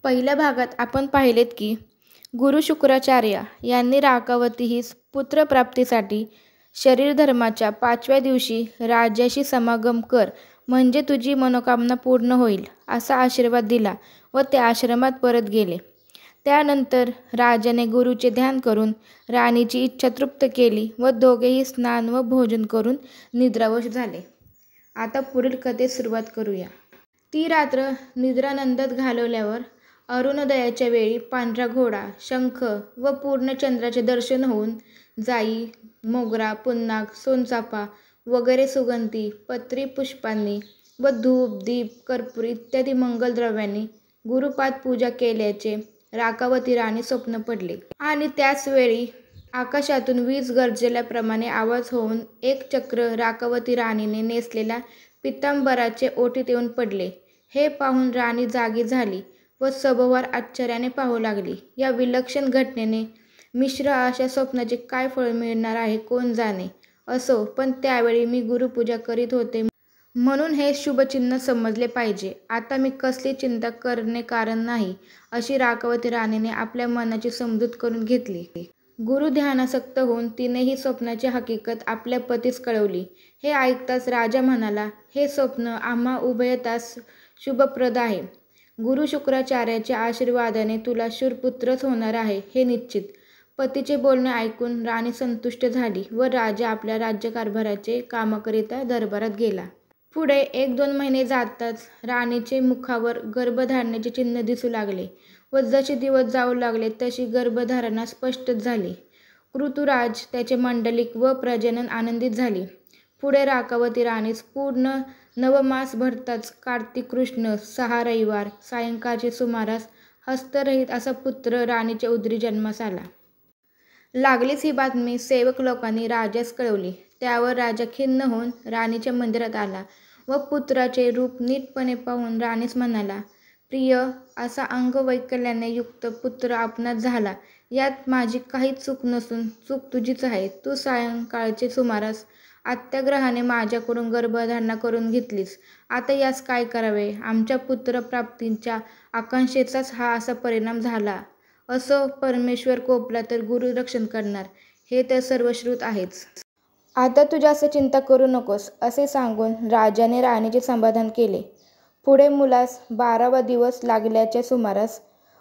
पहिल्या भागात आपण पाहिलेत की गुरु शुक्राचार्य यांनी राकावती ही पुत्रप्राप्तीसाठी शरीरधर्माच्या 5व्या दिवशी राजाशी समागम कर म्हणजे तुझी मनोकामना पूर्ण होईल असा आशीर्वाद दिला व ते आश्रमात परत गेले. त्यानंतर राजाने गुरुचे ध्यान करून राणीची इच्छा तृप्त केली व दोघेही स्नान व भोजन करून निद्रावश झाले. आता पुढील कथेस सुरुवात करूया. ती रात्र निद्रानंदात घालवल्यावर अरुणोदयाच्या वेळी पांढरा घोडा, शंख व पूर्ण चंद्राचे दर्शन होऊन जाई, मोगरा, पुन्नाग, सोनचाफा वगैरे सुगंधी पत्री पुष्पांनी व धूप, दीप, कर्पूर इत्यादी मंगलद्रव्यांनी गुरुपाद पूजा केल्याचे राकावती राणी स्वप्न पडले आणि त्याच वेळी आकाशातून वीज गरजल्याप्रमाणे आवाज होऊन एक चक्र राकावती राणीने नेसलेल्या पितांबराचे ओटीत येऊन पडले. हे पाहून राणी जागी झाली व सभोवार आश्चर्याने पाहू लागली. या विलक्षण घटनेने मिश्र अशा स्वप्नाचे काय फळ मिळणार आहे कोण जाणे. असो, पण त्यावेळी मी गुरुपूजा करीत होते म्हणून हे शुभचिन्ह समजले पाहिजे. आता मी कसली चिंता करणे कारण नाही अशी राकावती राणीने आपल्या मनाची समजूत करून घेतली. गुरु ध्यानासक्त होऊन तिने ही स्वप्नाची हकीकत आपल्या पतीस कळवली. हे ऐकताच राजा म्हणाला, हे स्वप्न आम्हा उभयतास शुभप्रद आहे. गुरु शुक्राचार्याच्या आशीर्वादाने तुला शूरपुत्रच होणार आहे हे निश्चित. पतीचे बोलणे ऐकून राणी संतुष्ट झाली व राजा आपल्या राज्यकारभाराचे कामाकरिता दरबारात गेला. पुढे 1-2 महिने जाताच राणीचे मुखावर गर्भधारणेचे चिन्ह दिसू लागले व जसे दिवस जाऊ लागले तशी गर्भधारणा स्पष्टच झाली. ऋतुराज, त्याचे मंडलिक व प्रजनन आनंदित झाली. पुढे राकावती राणीस पूर्ण नवमास भरताच कार्तिक कृष्ण 6 रविवार सायंकाळचे सुमारास हस्तरहित असा पुत्र राणीच्या उदरी जन्मास आला. लागलीच ही बातमी सेवक लोकांनी राजास कळवली. त्यावर राजा खिन्न होऊन राणीच्या मंदिरात आला व पुत्राचे रूप नीटपणे पाहून राणीस म्हणाला, प्रिय, असा अंगवैकल्याने युक्त पुत्र आपणास झाला. यात माझी काहीच चूक नसून चूक तुझीच आहे. तू सायंकाळचे सुमारास अत्याग्रहाने माझ्याकडून गर्भधारणा करून घेतलीस. आता यास काय करावे. आमच्या पुत्रप्राप्तीच्या आकांक्षेचाच हा असा परिणाम झाला. असो, परमेश्वर कोपला तर गुरु रक्षण करणार हे तर सर्वश्रुत आहेच. आता तू जास्त चिंता करू नकोस असे सांगून राजाने राणीचे समाधान केले. पुढे मुलास 12वा दिवस लागल्याच्या सुमारास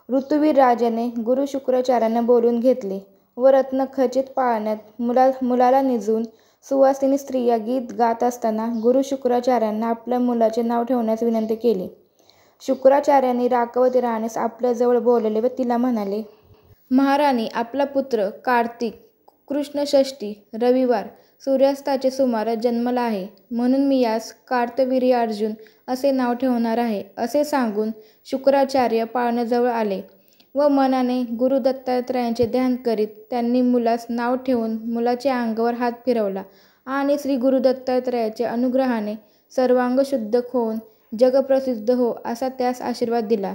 ऋतुवीर राजाने गुरु शुक्राचार्यांना बोलून घेतले व रत्नखचित पाळण्यात मुलाला निजवून सुवासिनी स्त्रिया गीत गात असताना गुरु शुक्राचार्यांना आपल्या मुलाचे नाव ठेवण्यास विनंती केली. शुक्राचार्यांनी राकावती राणीस आपल्याजवळ बोलवले व तिला म्हणाले, महाराणी, आपला पुत्र कार्तिक कृष्ण षष्ठी रविवार सूर्यास्ताचे सुमारास जन्मला आहे, म्हणून मी यास कार्तवीर्यार्जुन असे नाव ठेवणार आहे. असे सांगून शुक्राचार्य पाळण्याजवळ आले व मनाने गुरु दत्तात्रयांचे ध्यान करीत त्यांनी मुलास नाव ठेवून मुलाच्या अंगावर हात फिरवला आणि श्री गुरु दत्तात्रयाच्या अनुग्रहाने सर्वांग शुद्ध होऊन जगप्रसिद्ध हो असा त्यास आशीर्वाद दिला.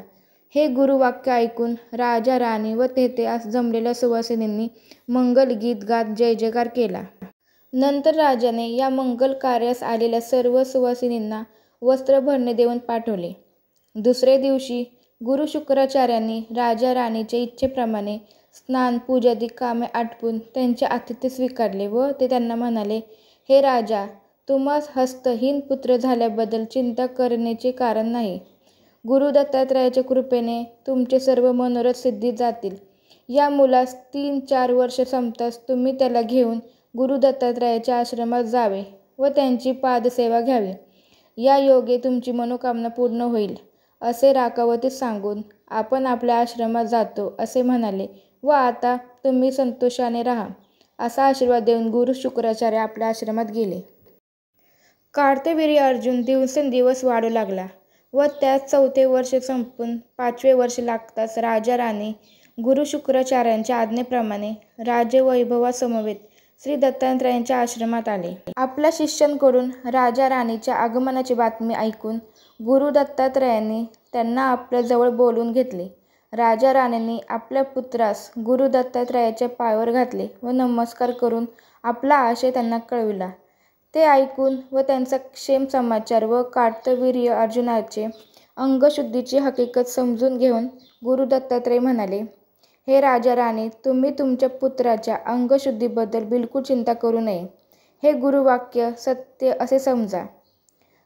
हे गुरुवाक्य ऐकून राजा, राणी व तेथे जमलेल्या सुवासिनींनी मंगल गीत गात जय जयकार केला. नंतर राजाने या मंगल कार्यास आलेल्या सर्व सुवासिनींना वस्त्रभरणे देऊन पाठवले. दुसरे दिवशी गुरु शुक्राचार्यांनी राजा राणीच्या इच्छेप्रमाणे स्नान पूजादी कामे आटपून त्यांचे आतिथ्य स्वीकारले व ते त्यांना म्हणाले, हे राजा, तुम्हास हस्तहीन पुत्र झाल्याबद्दल चिंता करण्याचे कारण नाही. गुरु दत्तात्रयाच्या कृपेने तुमचे सर्व मनोरथ सिद्धीत जातील. या मुलास 3-4 वर्ष संपताच तुम्ही त्याला घेऊन गुरु दत्तात्रयाच्या आश्रमात जावे व त्यांची पादसेवा घ्यावी. या योगे तुमची मनोकामना पूर्ण होईल. असे राकावतीस सांगून आपण आपल्या आश्रमात जातो असे म्हणाले व आता तुम्ही संतोषाने राहा असा आशीर्वाद देऊन गुरु शुक्राचार्य आपल्या आश्रमात गेले. कार्तवीर्यार्जुन दिवसेंदिवस वाढू लागला व त्यास 4थे वर्ष संपून 5वे वर्ष लागताच राजा राणी गुरु शुक्राचार्यांच्या आज्ञेप्रमाणे राजवैभवासमवेत श्री दत्तात्रयांच्या आश्रमात आले. आपल्या शिष्यांकडून राजा राणीच्या आगमनाची बातमी ऐकून गुरु दत्तात्रयांनी त्यांना आपल्याजवळ बोलवून घेतले. राजा राणींनी आपल्या पुत्रास गुरु दत्तात्रयाच्या पायावर घातले व नमस्कार करून आपला आशय त्यांना कळविला. ते ऐकून व त्यांचा क्षेम समाचार व कार्तवीर्यार्जुनाचे अंगशुद्धीची हकीकत समजून घेऊन गुरु दत्तात्रय म्हणाले, हे राजा राणी, तुम्ही तुमच्या पुत्राच्या अंगशुद्धीबद्दल बिलकुल चिंता करू नये. हे गुरुवाक्य सत्य असे समजा.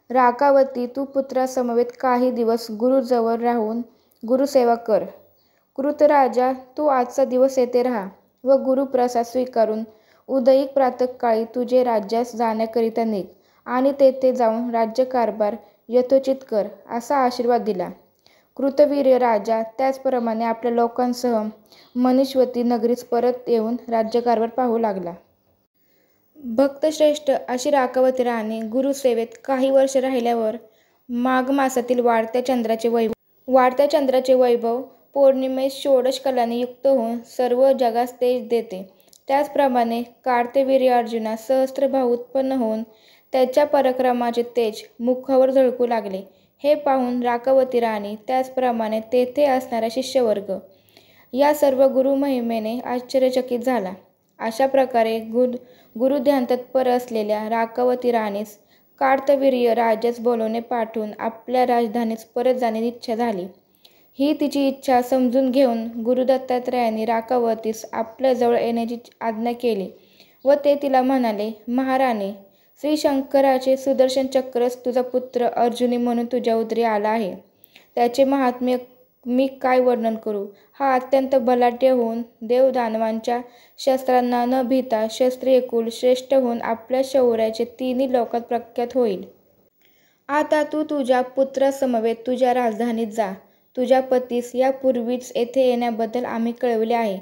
राकावती, तू पुत्रासमवेत काही दिवस गुरुजवळ राहून गुरुसेवा कर. कृतराजा, तू आजचा दिवस येथे राहा व गुरुप्रसाद स्वीकारून उदयीक प्रातःकाळी तुझे राज्यास जाण्याकरिता निघ आणि तेथे जाऊन राज्यकारभार यथोचित कर, असा आशीर्वाद दिला. कृतवीर्य राजा त्याचप्रमाणे आपल्या लोकांसह मनीषवती नगरीस परत येऊन राज्यकारभार पाहू लागला. भक्तश्रेष्ठ अशी राकावती राणी गुरुसेवेत काही वर्ष राहिल्यावर माघ मासातील वाढत्या चंद्राचे वैभव पौर्णिमेस षोडश कलांनी युक्त होऊन सर्व जगास तेज देते. त्याचप्रमाणे कार्तवीर्य अर्जुनास सहस्त्रभाव उत्पन्न होऊन त्याच्या पराक्रमाचे तेज मुखावर झळकू लागले. हे पाहून राकावती राणी, त्याचप्रमाणे तेथे असणारा शिष्यवर्ग या सर्व गुरुमहिमेने आश्चर्यचकित झाला. अशा प्रकारे गुरुध्यान तत्पर असलेल्या राकावती राणीस कार्तवीर्य राजास बोलावून पाठवून आपल्या राजधानीस परत जाण्याची इच्छा झाली. ही तिची इच्छा समजून घेऊन गुरुदत्तात्रयांनी राकावतीस आपल्याजवळ येण्याची आज्ञा केली व ते तिला म्हणाले, महाराणी, श्रीशंकराचे सुदर्शन चक्रच तुझा पुत्र अर्जुनी म्हणून तुझ्या उदरी आला आहे. त्याचे महात्म्य मी काय वर्णन करू. हा अत्यंत बलाढ्य होऊन देवदानवांच्या शस्त्रांना न भीता क्षत्रिय कुल श्रेष्ठ होऊन आपल्या शौर्याचे तिन्ही लोकात प्रख्यात होईल. आता तू तुझ्या पुत्रासमवेत तुझ्या राजधानीत जा. तुझ्या पतीस यापूर्वीच येथे येण्याबद्दल आम्ही कळविले आहे.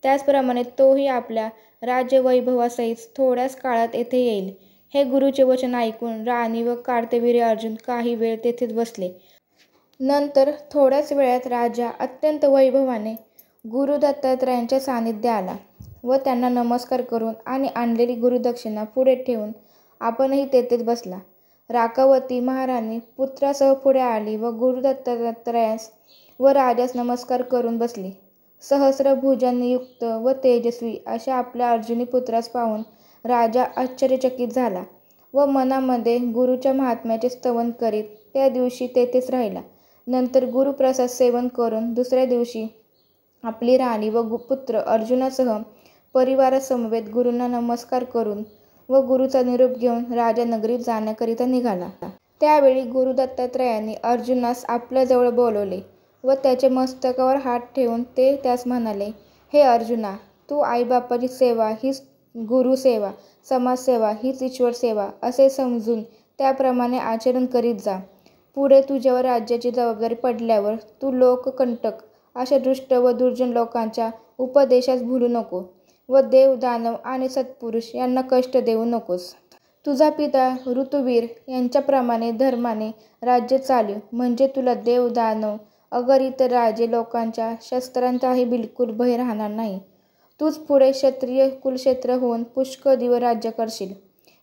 त्याचप्रमाणे तोही आपल्या राज्यवैभवासहित थोड्याच काळात येथे येईल. हे गुरुचे वचन ऐकून राणी व कार्तवीर्य अर्जुन काही वेळ तेथेच बसले. नंतर थोड्याच वेळात राजा अत्यंत वैभवाने गुरु दत्तात्रयांच्या सान्निध्य आला व त्यांना नमस्कार करून आणि आणलेली गुरुदक्षिणा पुढे ठेवून आपणही तेथेच बसला. राकावती महाराणी पुत्रासह पुढे आली व गुरु दत्तात्रयास व राजास नमस्कार करून बसली. सहस्र भुजांनी युक्त व तेजस्वी अशा आपल्या अर्जुनी पुत्रास पाहून राजा आश्चर्यचकित झाला व मनामध्ये गुरुच्या महात्म्याचे स्तवन करीत त्या दिवशी तेथेच राहिला. नंतर गुरुप्रसाद सेवन करून दुसऱ्या दिवशी आपली राणी व पुत्र अर्जुनासह परिवारासमवेत गुरूंना नमस्कार करून व गुरुचा निरोप घेऊन राजा नगरीत जाण्याकरिता निघाला. त्यावेळी गुरु दत्तात्रयांनी अर्जुनास आपल्याजवळ बोलवले व त्याच्या मस्तकावर हात ठेवून ते त्यास म्हणाले, हे अर्जुना, तू आईबापाची सेवा हीच गुरुसेवा, समाजसेवा हीच ईश्वर सेवा असे समजून त्याप्रमाणे आचरण करीत जा. पुढे तुझ्यावर राज्याची जबाबदारी पडल्यावर तू लोककंटक अशा दुष्ट व दुर्जन लोकांच्या उपदेशास भुलू नको व देव, दानव आणि सत्पुरुष यांना कष्ट देऊ नकोस. तुझा पिता ऋतुवीर यांच्याप्रमाणे धर्माने राज्य चालव, म्हणजे तुला देव, दानव, अगणित राजे लोकांच्या शस्त्रांचाही बिलकुल भय राहणार नाही. तूच पुढे क्षत्रिय कुलक्षेत्र होऊन पुष्कळ दिवस राज्य करशील.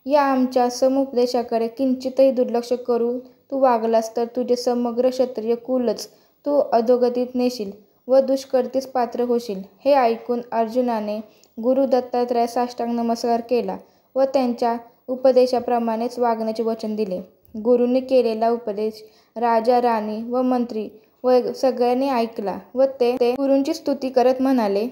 या आमच्या समुपदेशाकडे किंचितही दुर्लक्ष करून तू वागलास तर तुझे समग्र क्षत्रिय कुलच तू अधोगतीत नेशील व दुष्कृतीस पात्र होशील. हे ऐकून अर्जुनाने गुरु दत्तात्रयास साष्टांग नमस्कार केला व त्यांच्या उपदेशाप्रमाणेच वागण्याचे वचन दिले. गुरूंनी केलेला उपदेश राजा, राणी व मंत्री व सगळ्यांनी ऐकला व ते गुरूंची स्तुती करत म्हणाले,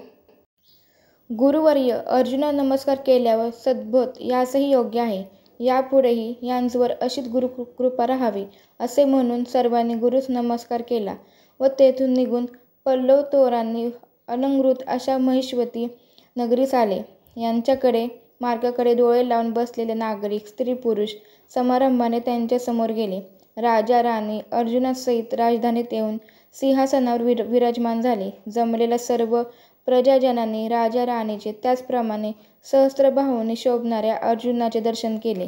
गुरुवर्य, अर्जुना नमस्कार केल्यावर सद्बोध यासही योग्य आहे. यापुढेही यांचवर अशीच गुरुकृपा राहावी. असे म्हणून सर्वांनी गुरूस नमस्कार केला व तेथून निघून पल्लव तोरांनी अलंकृत अशा महिष्वती नगरीस आले. यांच्याकडे मार्गाकडे डोळे लावून बसलेले नागरिक, स्त्री पुरुष समारंभाने त्यांच्यासमोर गेले. राजा, राणी अर्जुनासहित राजधानीत येऊन सिंहासनावर विराजमान झाले. जमलेल्या सर्व प्रजाजनांनी राजा राणीचे त्याचप्रमाणे सहस्त्रबाहूने शोभणाऱ्या अर्जुनाचे दर्शन केले.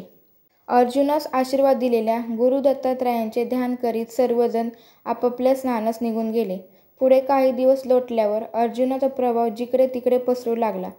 अर्जुनास आशीर्वाद दिलेल्या गुरु दत्तात्रयांचे ध्यान करीत सर्वजण आपापल्या स्नानास निघून गेले. पुढे काही दिवस लोटल्यावर अर्जुनाचा प्रभाव जिकडे तिकडे पसरू लागला.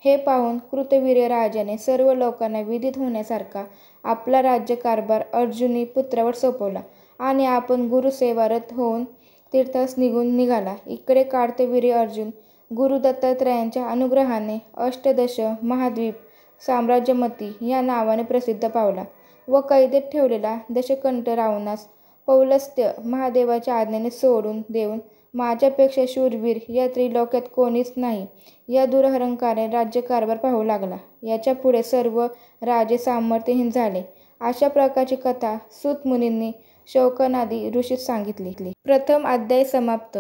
हे पाहून कृतवीर्य राजाने सर्व लोकांना विदित होण्यासारखा आपला राज्यकारभार अर्जुनी पुत्रावर सोपवला आणि आपण गुरुसेवारत होऊन तीर्थास निघाला. इकडे कार्तवीर्य अर्जुन गुरु दत्तात्रयांच्या अनुग्रहाने अष्टदश महाद्वीप साम्राज्यमती या नावाने प्रसिद्ध पावला व कैदेत ठेवलेला दशकंठ रावणास पौलस्त्य महादेवाच्या आज्ञेने सोडून देऊन माझ्यापेक्षा शूरवीर या त्रिलोक्यात कोणीच नाही या दुरहंकाराने राज्यकारभार पाहू लागला. याच्या पुढे सर्व राजे सामर्थ्यहीन झाले. अशा प्रकारची कथा सूत मुनींनी शौनकादी ऋषीस सांगितली. प्रथम अध्याय समाप्त.